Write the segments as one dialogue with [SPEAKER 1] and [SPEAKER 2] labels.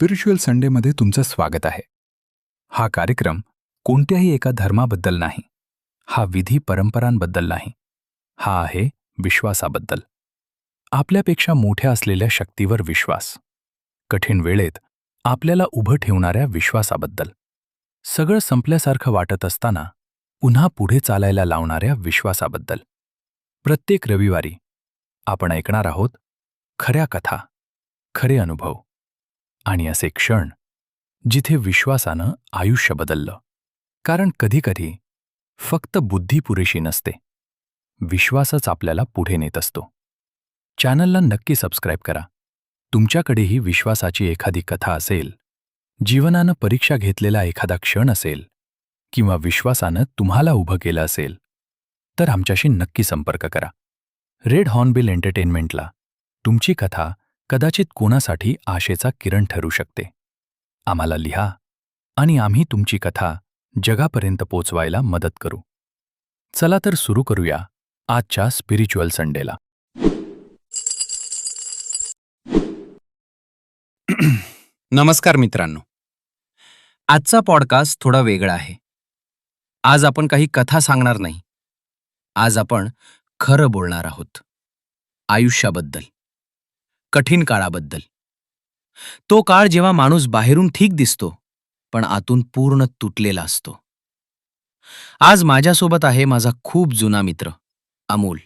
[SPEAKER 1] Spiritual संडेमध्ये तुमचं स्वागत आहे. हा कार्यक्रम कोणत्याही एका धर्माबद्दल नाही, हा विधी परंपरांबद्दल नाही, हा आहे विश्वासाबद्दल. आपल्यापेक्षा मोठ्या असलेल्या शक्तीवर विश्वास, कठीण वेळेत आपल्याला उभं ठेवणाऱ्या विश्वासाबद्दल, सगळं संपल्यासारखं वाटत असताना पुन्हा पुढे चालायला लावणाऱ्या विश्वासाबद्दल. प्रत्येक रविवारी आपण ऐकणार आहोत खऱ्या कथा, खरे अनुभव आणि असे क्षण जिथे विश्वासानं आयुष्य बदललं. कारण कधीकधी फक्त बुद्धी पुरेशी नसते, विश्वासच आपल्याला पुढे नेत असतो. चॅनलला नक्की सबस्क्राईब करा. तुमच्याकडेही विश्वासाची एखादी कथा असेल, जीवनानं परीक्षा घेतलेला एखादा क्षण असेल किंवा विश्वासानं तुम्हाला उभं केलं असेल, तर आमच्याशी नक्की संपर्क करा. रेड हॉर्नबिल एंटरटेनमेंटला तुमची कथा कदाचित कोणासाठी आशेचा किरण ठरू शकते. आम्हाला लिहा आणि आम्ही तुमची कथा जगापर्यंत पोचवायला मदत करू. चला तर सुरू करूया आजच्या स्पिरिच्युअल संडेला.
[SPEAKER 2] नमस्कार मित्रांनो. आजचा पॉडकास्ट थोडा वेगळा आहे. आज आपण काही कथा सांगणार नाही. आज आपण खरं बोलणार आहोत. आयुष्याबद्दल, कठीण काळाबद्दल. तो काळ जेव्हा माणूस बाहेरून ठीक दिसतो पण आतून पूर्ण तुटलेला असतो. आज माझ्यासोबत आहे माझा खूप जुना मित्र अमोल.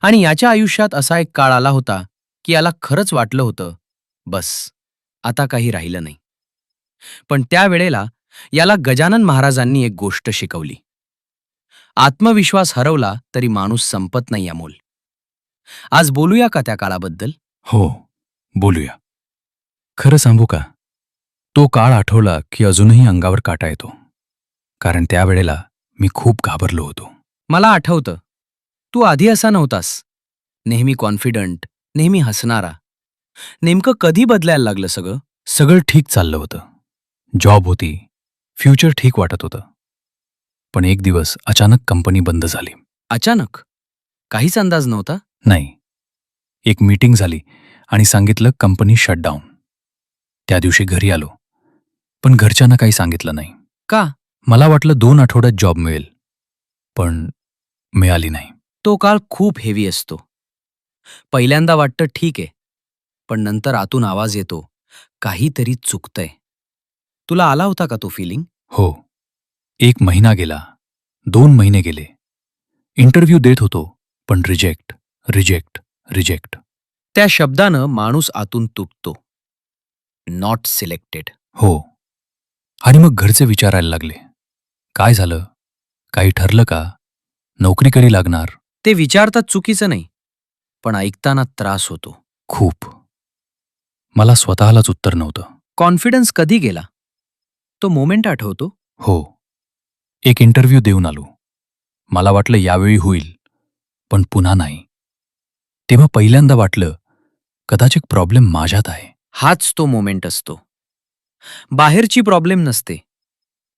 [SPEAKER 2] आणि याच्या आयुष्यात असा एक काळ आला होता की याला खरंच वाटलं होतं, बस आता काही राहिलं नाही. पण त्यावेळेला याला गजानन महाराजांनी एक गोष्ट शिकवली. आत्मविश्वास हरवला तरी माणूस संपत नाही अमोल. आज बोलूया का त्या काळाबद्दल?
[SPEAKER 1] हो, बोलूया. खरं सांगू का, तो काळ आठवला की अजूनही अंगावर काटा येतो. कारण त्यावेळेला मी खूप घाबरलो होतो.
[SPEAKER 2] मला आठवतं, तू आधी असा नव्हतास. नेहमी कॉन्फिडंट, नेहमी हसणारा. नेमकं कधी बदलायला लागलं सगळं?
[SPEAKER 1] सगळं ठीक चाललं होतं. जॉब होती, फ्युचर ठीक वाटत होतं. पण एक दिवस अचानक कंपनी बंद झाली.
[SPEAKER 2] अचानक? काहीच अंदाज नव्हता?
[SPEAKER 1] नाही. एक मीटिंग झाली आणि सांगितलं कंपनी शटडाऊन. त्या दिवशी घरी आलो, पण घरच्यांना काही सांगितलं नाही.
[SPEAKER 2] का?
[SPEAKER 1] मला वाटलं 2 आठवड्यात जॉब मिळेल, पण मिळाली नाही.
[SPEAKER 2] तो काळ खूप हेवी असतो. पहिल्यांदा वाटतं ठीक आहे, पण नंतर आतून आवाज येतो, काहीतरी चुकतंय. तुला आला होता का तो फिलिंग?
[SPEAKER 1] हो. 1 महिना गेला, 2 महिने गेले. इंटरव्ह्यू देत होतो, पण रिजेक्ट, रिजेक्ट, रिजेक्ट.
[SPEAKER 2] त्या शब्दानं माणूस आतून तुटतो. Not selected.
[SPEAKER 1] हो. आणि मग घरचे विचारायला लागले, काय झालं? काही ठरलं का? नोकरी कधी लागणार?
[SPEAKER 2] ते विचारतात चुकीचं नाही, पण ऐकताना त्रास होतो.
[SPEAKER 1] खूप. मला स्वतःलाच उत्तर नव्हतं.
[SPEAKER 2] कॉन्फिडन्स कधी गेला? तो मोमेंट आठवतो?
[SPEAKER 1] हो. एक इंटरव्ह्यू देऊन आलो. मला वाटलं यावेळी होईल, पण पुन्हा नाही. तेव्हा पहिल्यांदा वाटलं, कदाचित प्रॉब्लेम माझ्यात आहे.
[SPEAKER 2] हाच तो मोमेंट असतो. बाहेरची प्रॉब्लेम नसते,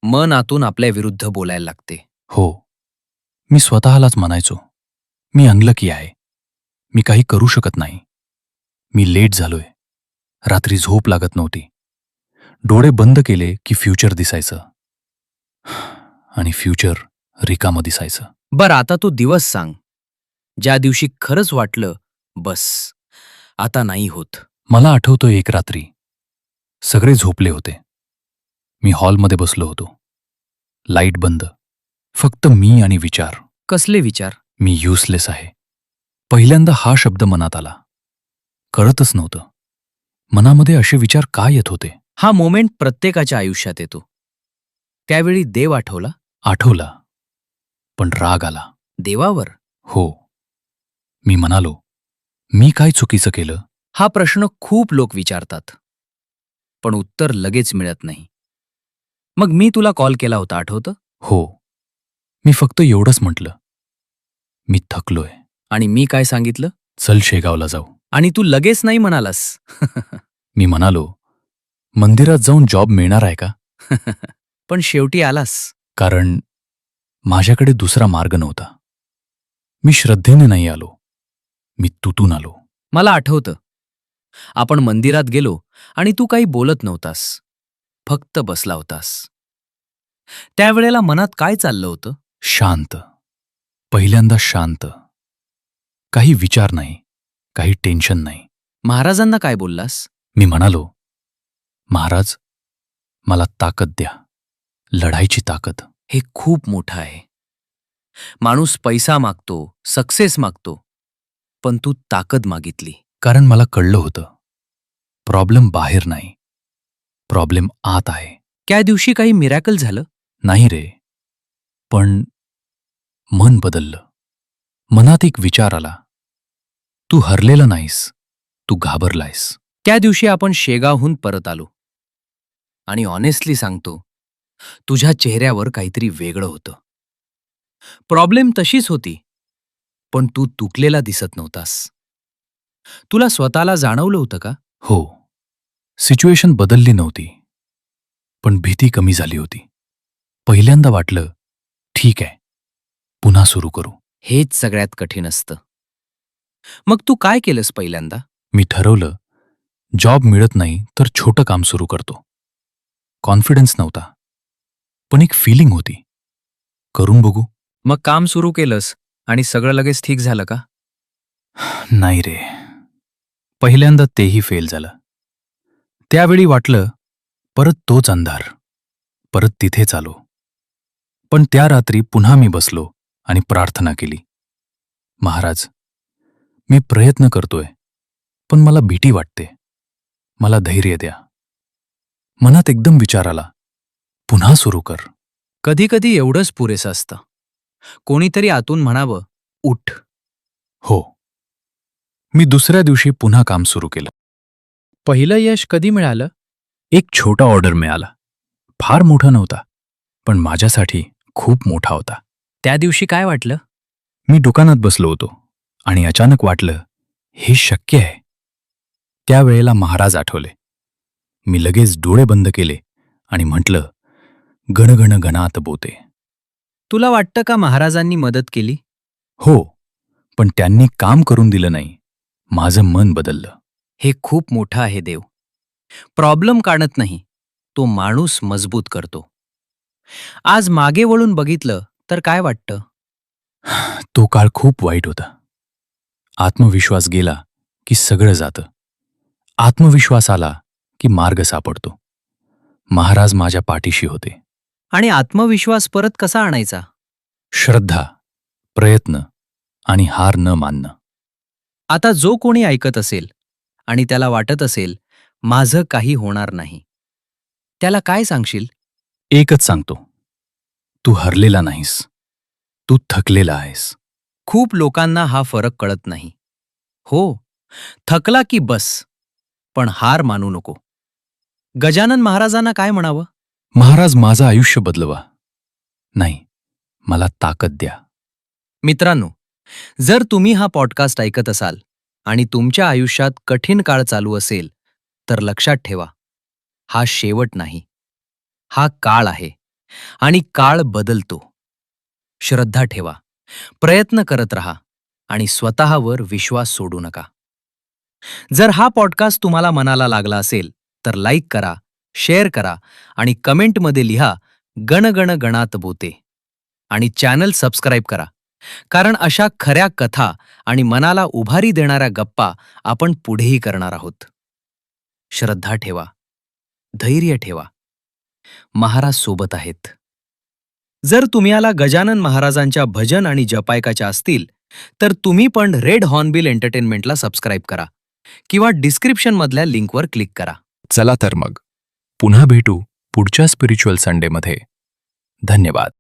[SPEAKER 2] मन आतून आपल्या विरुद्ध बोलायला लागते.
[SPEAKER 1] हो. मी स्वतःलाच म्हणायचो, मी अनलकी आहे. मी काही करू शकत नाही. मी लेट झालोय. रात्री झोप लागत नव्हती. डोळे बंद केले की फ्युचर दिसायचं. आणि फ्युचर रिकामं दिसायचं.
[SPEAKER 2] बरं, आता तो दिवस सांग, ज्या दिवशी खरंच वाटलं, बस आता नाही होत.
[SPEAKER 1] मला आठवतोय एक रात्री. सगळे झोपले होते. मी हॉलमध्ये बसलो होतो. लाईट बंद. फक्त मी आणि विचार.
[SPEAKER 2] कसले विचार?
[SPEAKER 1] मी युजलेस आहे. पहिल्यांदा हा शब्द मनात आला. कळतच नव्हतं मनामध्ये असे विचार का येत होते.
[SPEAKER 2] हा मोमेंट प्रत्येकाच्या आयुष्यात येतो. त्यावेळी देव आठवला?
[SPEAKER 1] आठवला, पण राग आला.
[SPEAKER 2] देवावर?
[SPEAKER 1] हो. मी म्हणालो, मी काय चुकीचं केलं?
[SPEAKER 2] हा प्रश्न खूप लोक विचारतात, पण उत्तर लगेच मिळत नाही. मग मी तुला कॉल केला होता, आठवतं?
[SPEAKER 1] हो. मी फक्त एवढंच म्हटलं, मी थकलोय.
[SPEAKER 2] आणि मी काय सांगितलं?
[SPEAKER 1] चल शेगावला जाऊ.
[SPEAKER 2] आणि तू लगेच नाही म्हणालास.
[SPEAKER 1] मी म्हणालो, मंदिरात जाऊन जॉब मिळणार आहे का?
[SPEAKER 2] पण शेवटी आलास.
[SPEAKER 1] कारण माझ्याकडे दुसरा मार्ग नव्हता. मी श्रद्धेने नाही आलो, मी तुटून आलो.
[SPEAKER 2] मला आठवतं, आपण मंदिरात गेलो आणि तू काही बोलत नव्हतास, फक्त बसला होतास. त्यावेळेला मनात काय चाललं होतं?
[SPEAKER 1] शांत. पहिल्यांदा शांत. काही विचार नाही, काही टेन्शन नाही.
[SPEAKER 2] महाराजांना काय बोललास?
[SPEAKER 1] मी म्हणालो, महाराज, मला ताकद द्या, लढायची ताकद.
[SPEAKER 2] हे खूप मोठं आहे. माणूस पैसा मागतो, सक्सेस मागतो, पण तू ताकद मागितली.
[SPEAKER 1] कारण मला कळलं होतं, प्रॉब्लेम बाहेर नाही, प्रॉब्लेम आत आहे.
[SPEAKER 2] त्या दिवशी काही मिरॅकल झालं?
[SPEAKER 1] नाही रे, पण मन बदललं. मनात एक विचार आला, तू हरलेला नाहीस, तू घाबरलायस.
[SPEAKER 2] त्या दिवशी आपण शेगावहून परत आलो आणि ऑनेस्टली सांगतो, तुझ्या चेहऱ्यावर काहीतरी वेगळं होतं. प्रॉब्लेम तशीच होती, पण तू तुटलेला दिसत नव्हतास. तुला स्वतःला जाणवलं होतं का?
[SPEAKER 1] हो, सिच्युएशन बदलली नव्हती, पण भीती कमी झाली होती. पहिल्यांदा वाटलं, ठीक आहे, पुन्हा सुरू करू.
[SPEAKER 2] हेच सगळ्यात कठीण असतं. मग तू काय केलंस पहिल्यांदा?
[SPEAKER 1] मी ठरवलं, जॉब मिळत नाही तर छोटं काम सुरू करतो. कॉन्फिडन्स नव्हता, पण एक फिलिंग होती, करून बघू.
[SPEAKER 2] मग काम सुरू केलंस आणि सगळं लगेच ठीक झालं का?
[SPEAKER 1] नाही रे, पहिल्यांदा तेही फेल झालं. त्यावेळी वाटलं, परत तोच अंधार, परत तिथेच आलो. पण त्या रात्री पुन्हा मी बसलो आणि प्रार्थना केली, महाराज, मी प्रयत्न करतोय, पण मला भीती वाटते, मला धैर्य द्या. मनात एकदम विचार आला, पुन्हा सुरू कर.
[SPEAKER 2] कधी कधी एवढंच पुरेसं असतं. कोणीतरी आतून म्हणावं, उठ.
[SPEAKER 1] हो, मी दुसऱ्या दिवशी पुन्हा काम सुरू केलं.
[SPEAKER 2] पहिलं यश कधी मिळालं?
[SPEAKER 1] एक छोटा ऑर्डर मिळाला. फार मोठा नव्हता, पण माझ्यासाठी खूप मोठा होता.
[SPEAKER 2] त्या दिवशी काय वाटलं?
[SPEAKER 1] मी दुकानात बसलो होतो आणि अचानक वाटलं, हे शक्य आहे. त्यावेळेला महाराज आठवले. मी लगेच डोळे बंद केले आणि म्हटलं, गण गण गणात बोते.
[SPEAKER 2] तुला वाटतं का महाराजांनी मदत केली?
[SPEAKER 1] हो, पण त्यांनी काम करून दिलं नाही, माझं मन बदललं.
[SPEAKER 2] हे खूप मोठं आहे देव. प्रॉब्लेम काढत नाही, तो माणूस मजबूत करतो. आज मागे वळून बघितलं तर काय वाटतं?
[SPEAKER 1] तो काळ खूप वाईट होता. आत्मविश्वास गेला की सगळं जातं. आत्मविश्वास आला की मार्ग सापडतो. महाराज माझ्या पाठीशी होते.
[SPEAKER 2] आणि आत्मविश्वास परत कसा आणायचा?
[SPEAKER 1] श्रद्धा, प्रयत्न आणि हार न मानणं.
[SPEAKER 2] आता जो कोणी ऐकत असेल आणि त्याला वाटत असेल, माझं काही होणार नाही, त्याला काय सांगशील?
[SPEAKER 1] एकच सांगतो, तू हरलेला नाहीस, तू थकलेला आहेस.
[SPEAKER 2] खूप लोकांना हा फरक कळत नाही. हो, थकला की बस, पण हार मानू नको. गजानन महाराजांना काय म्हणावं?
[SPEAKER 1] महाराज, माझं आयुष्य बदलवा. नाही, मला ताकद द्या.
[SPEAKER 2] मित्रांनो, जर तुम्ही हा पॉडकास्ट ऐकत असाल आणि तुमच्या आयुष्यात कठीण काळ चालू असेल, तर लक्षात ठेवा, हा शेवट नाही, हा काळ आहे आणि काळ बदलतो. श्रद्धा ठेवा, प्रयत्न करत राहा आणि स्वतःवर विश्वास सोडू नका. जर हा पॉडकास्ट तुम्हाला मनाला लागला असेल तर लाईक करा, शेअर करा आणि कमेंटमध्ये लिहा, गण गण गणात बोते, आणि चॅनल सबस्क्राईब करा. कारण अशा खऱ्या कथा आणि मनाला उभारी देणाऱ्या गप्पा आपण पुढेही करणार आहोत. श्रद्धा ठेवा, धैर्य ठेवा, महाराज सोबत आहेत. जर तुम्हाला गजानन महाराजांच्या भजन आणि जपायकाच्या असतील तर तुम्ही पण रेड हॉर्नबिल एंटरटेनमेंटला सबस्क्राईब करा किंवा डिस्क्रिप्शनमधल्या लिंकवर क्लिक करा.
[SPEAKER 1] चला तर मग, पुन्हा भेटू पुढच्या स्पिरिच्युअल संडेमध्ये. धन्यवाद.